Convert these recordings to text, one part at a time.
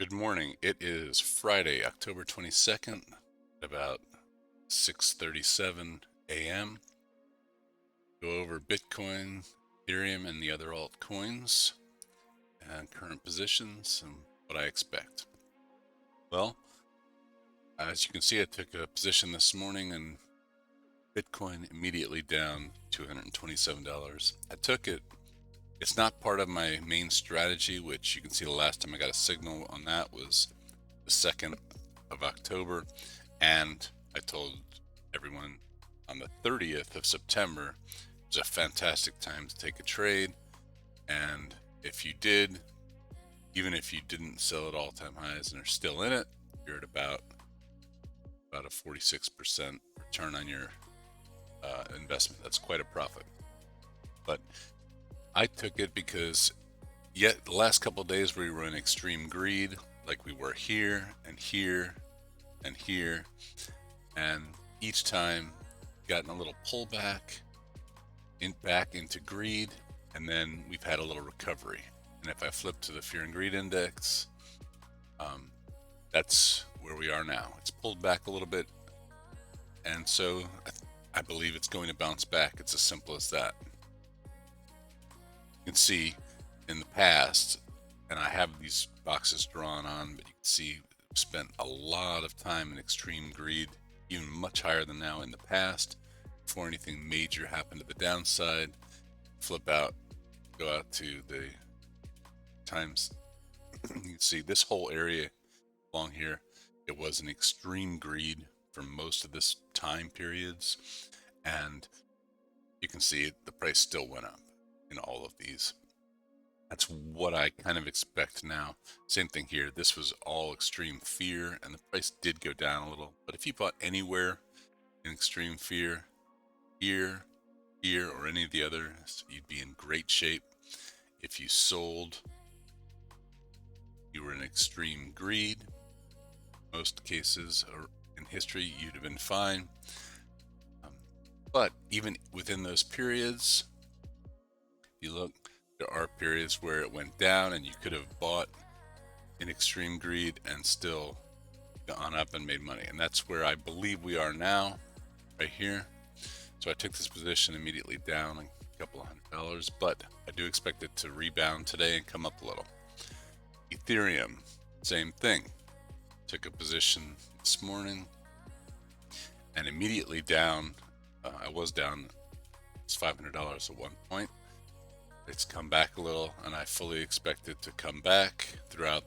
Good morning. It is Friday, October 22nd, at about 6:37 a.m. Go over Bitcoin, Ethereum, and the other altcoins and current positions and what I expect. Well, as you can see, I took a position this morning and Bitcoin immediately down $227. I took it. It's not part of my main strategy, which you can see the last time I got a signal on that was the 2nd of October. And I told everyone on the 30th of September it was a fantastic time to take a trade. And if you did, even if you didn't sell at all-time highs and are still in it, you're at about a 46% return on your investment. That's quite a profit. But I took it because yet the last couple of days we were in extreme greed, like we were here and here and here, and each time gotten a little pullback back into greed, and then we've had a little recovery. And if I flip to the fear and greed index, that's where we are now. It's pulled back a little bit, and so I believe it's going to bounce back. It's as simple as that. You can see in the past, and I have these boxes drawn on, but you can see we've spent a lot of time in extreme greed, even much higher than now in the past, before anything major happened to the downside. Flip out, go out to the times. You can see this whole area along here, it was an extreme greed for most of this time periods, and you can see the price still went up in all of these. That's what I kind of expect now. Same thing here. This was all extreme fear, and the price did go down a little. But if you bought anywhere in extreme fear, here, or any of the others, you'd be in great shape. If you sold, you were in extreme greed. Most cases in history, you'd have been fine. But even within those periods, you look, there are periods where it went down and you could have bought in extreme greed and still gone up and made money. And that's where I believe we are now, right here. So I took this position immediately down a couple of $100, but I do expect it to rebound today and come up a little. Ethereum, same thing. Took a position this morning and immediately down. I was down, it's $500 at one point. It's come back a little, and I fully expect it to come back throughout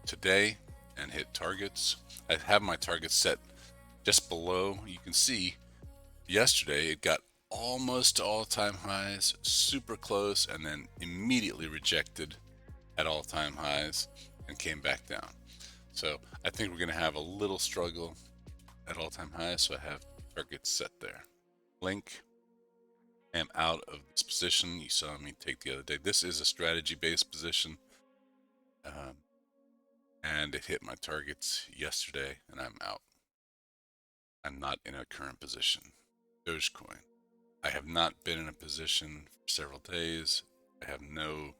today and hit targets. I have my targets set just below. You can see yesterday it got almost to all-time highs, super close, and then immediately rejected at all-time highs and came back down. So I think we're going to have a little struggle at all-time highs, so I have targets set there. Link, I am out of this position. You saw me take the other day. This is a strategy-based position, and it hit my targets yesterday, and I'm out. I'm not in a current position. Dogecoin, I have not been in a position for several days. I have no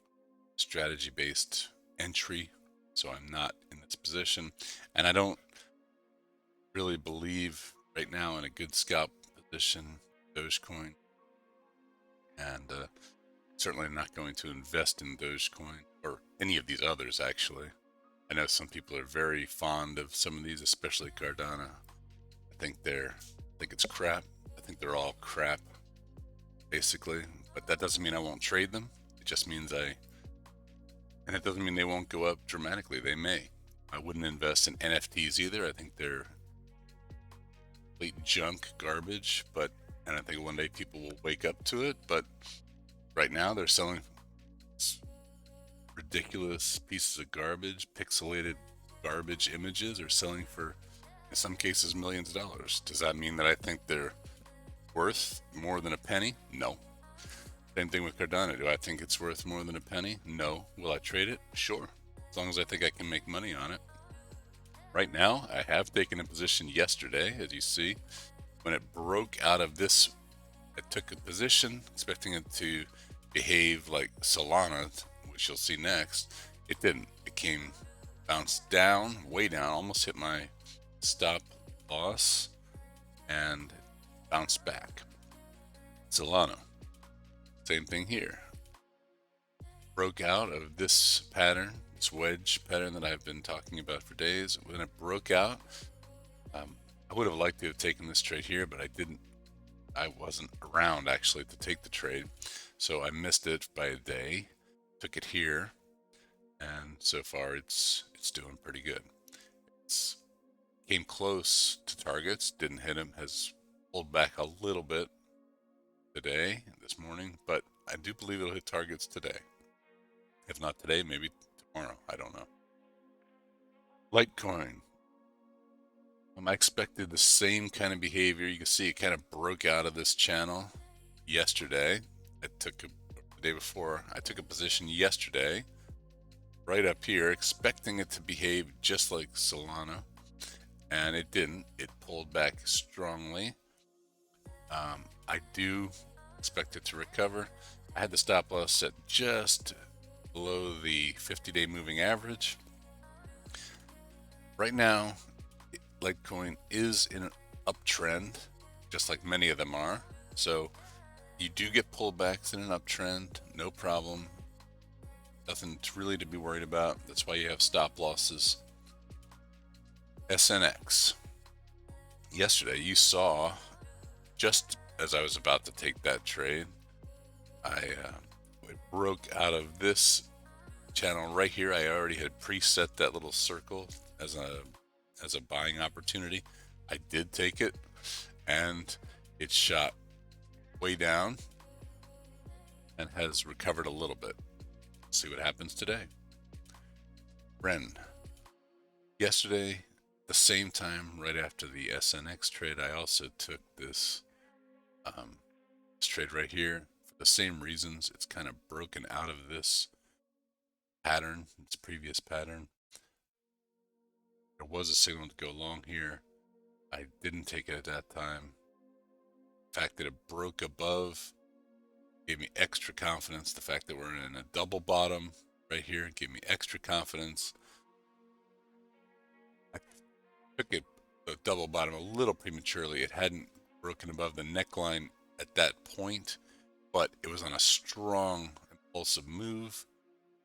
strategy-based entry, so I'm not in this position, and I don't really believe right now in a good scalp position, Dogecoin, and certainly not going to invest in Dogecoin or any of these others. Actually, I know some people are very fond of some of these, especially Cardano. I think it's crap. I think they're all crap, basically. But that doesn't mean I won't trade them. It just means and it doesn't mean they won't go up dramatically. They may. I wouldn't invest in NFTs either. I think they're complete junk, garbage. And I think one day people will wake up to it. But right now they're selling ridiculous pieces of garbage, pixelated garbage images are selling for, in some cases, millions of dollars. Does that mean that I think they're worth more than a penny? No. Same thing with Cardano. Do I think it's worth more than a penny? No. Will I trade it? Sure. As long as I think I can make money on it. Right now, I have taken a position yesterday, as you see. When it broke out of this, I took a position expecting it to behave like Solana, which you'll see next. It didn't. It came bounced down, way down, almost hit my stop loss, and bounced back. Solana, same thing here. Broke out of this pattern, this wedge pattern that I've been talking about for days. When it broke out, I would have liked to have taken this trade here, but I didn't. I wasn't around actually to take the trade, so I missed it by a day. Took it here, and so far it's doing pretty good. It's came close to targets, didn't hit them, has pulled back a little bit today, this morning, but I do believe it'll hit targets today. If not today, maybe tomorrow. I don't know. Litecoin. I expected the same kind of behavior. You can see it kind of broke out of this channel yesterday. The day before, I took a position yesterday right up here, expecting it to behave just like Solana, and it didn't. It pulled back strongly. I do expect it to recover. I had the stop loss set just below the 50-day moving average. Right now, Litecoin is in an uptrend, just like many of them are. So you do get pullbacks in an uptrend, no problem. Nothing really to be worried about. That's why you have stop losses. SNX. Yesterday, you saw, just as I was about to take that trade, it broke out of this channel right here. I already had preset that little circle as a buying opportunity. I did take it, and it shot way down and has recovered a little bit. See what happens today. Ren. Yesterday, the same time, right after the SNX trade, I also took this trade right here for the same reasons. It's kind of broken out of this pattern, its previous pattern. There was a signal to go long here. I didn't take it at that time. The fact that it broke above gave me extra confidence. The fact that we're in a double bottom right here gave me extra confidence. I took it a double bottom a little prematurely. It hadn't broken above the neckline at that point, but it was on a strong impulsive move,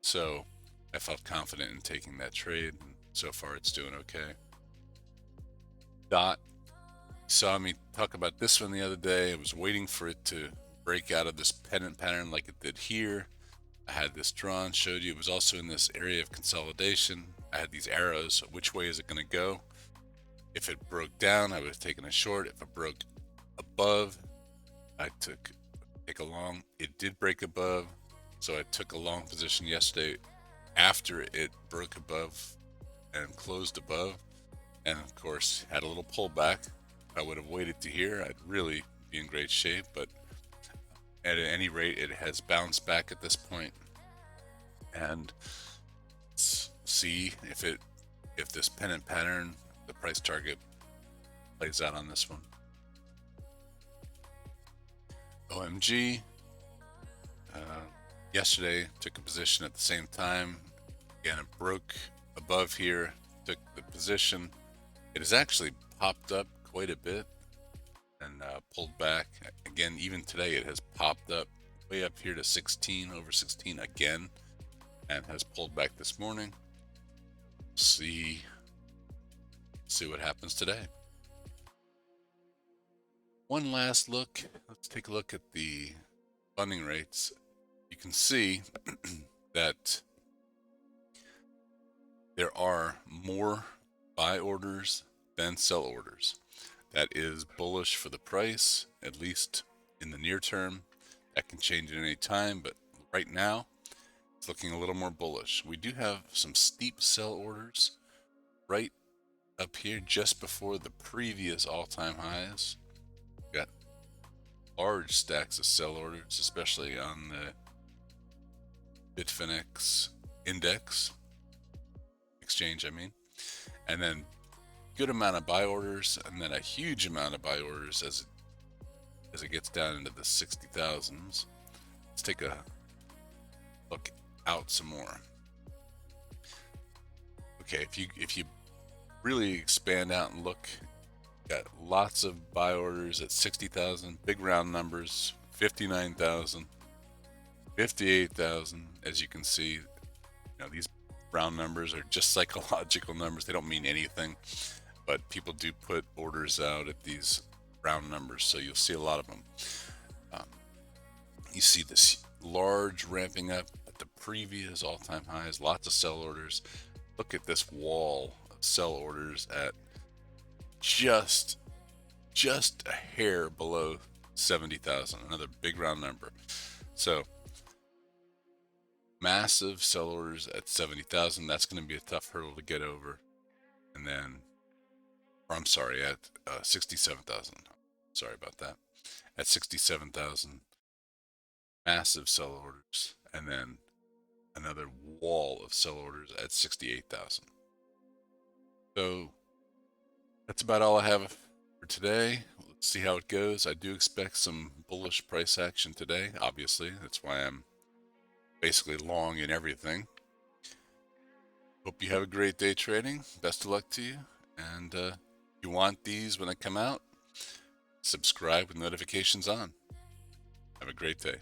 so I felt confident in taking that trade, and so far it's doing okay. Dot. You saw me talk about this one the other day. I was waiting for it to break out of this pennant pattern like it did here. I had this drawn, showed you it was also in this area of consolidation. I had these arrows. Which way is it going to go? If it broke down, I would have taken a short. If it broke above, I take a long. It did break above, so I took a long position yesterday after it broke above and closed above, and of course had a little pullback. If I would have waited to here, I'd really be in great shape, but at any rate, it has bounced back at this point, and let's see if this pennant pattern, the price target, plays out on this one. OMG. Yesterday, took a position at the same time. Again, it broke above here, took the position. It has actually popped up quite a bit and pulled back. Again, even today, it has popped up way up here to 16, over 16 again, and has pulled back this morning. See what happens today. One last look. Let's take a look at the funding rates. You can see that there are more buy orders than sell orders. That is bullish for the price, at least in the near term. That can change at any time, but right now it's looking a little more bullish. We do have some steep sell orders right up here just before the previous all-time highs. We've got large stacks of sell orders, especially on the Bitfinex index exchange, and then good amount of buy orders, and then a huge amount of buy orders as it gets down into the 60,000s. Let's take a look out some more. Okay, if you really expand out and look, got lots of buy orders at 60,000, big round numbers, 59,000, 58,000. As you can see, you know, these round numbers are just psychological numbers. They don't mean anything, but people do put orders out at these round numbers, so you'll see a lot of them. You see this large ramping up at the previous all-time highs, lots of sell orders. Look at this wall of sell orders at just a hair below 70,000, another big round number. So massive sell orders at 70,000. That's going to be a tough hurdle to get over. And then, or I'm sorry, at 67,000. Sorry about that. At 67,000, massive sell orders, and then another wall of sell orders at 68,000. So that's about all I have for today. Let's see how it goes. I do expect some bullish price action today, obviously. That's why I'm basically long in everything. Hope you have a great day trading. Best of luck to you. And if you want these when they come out, subscribe with notifications on. Have a great day.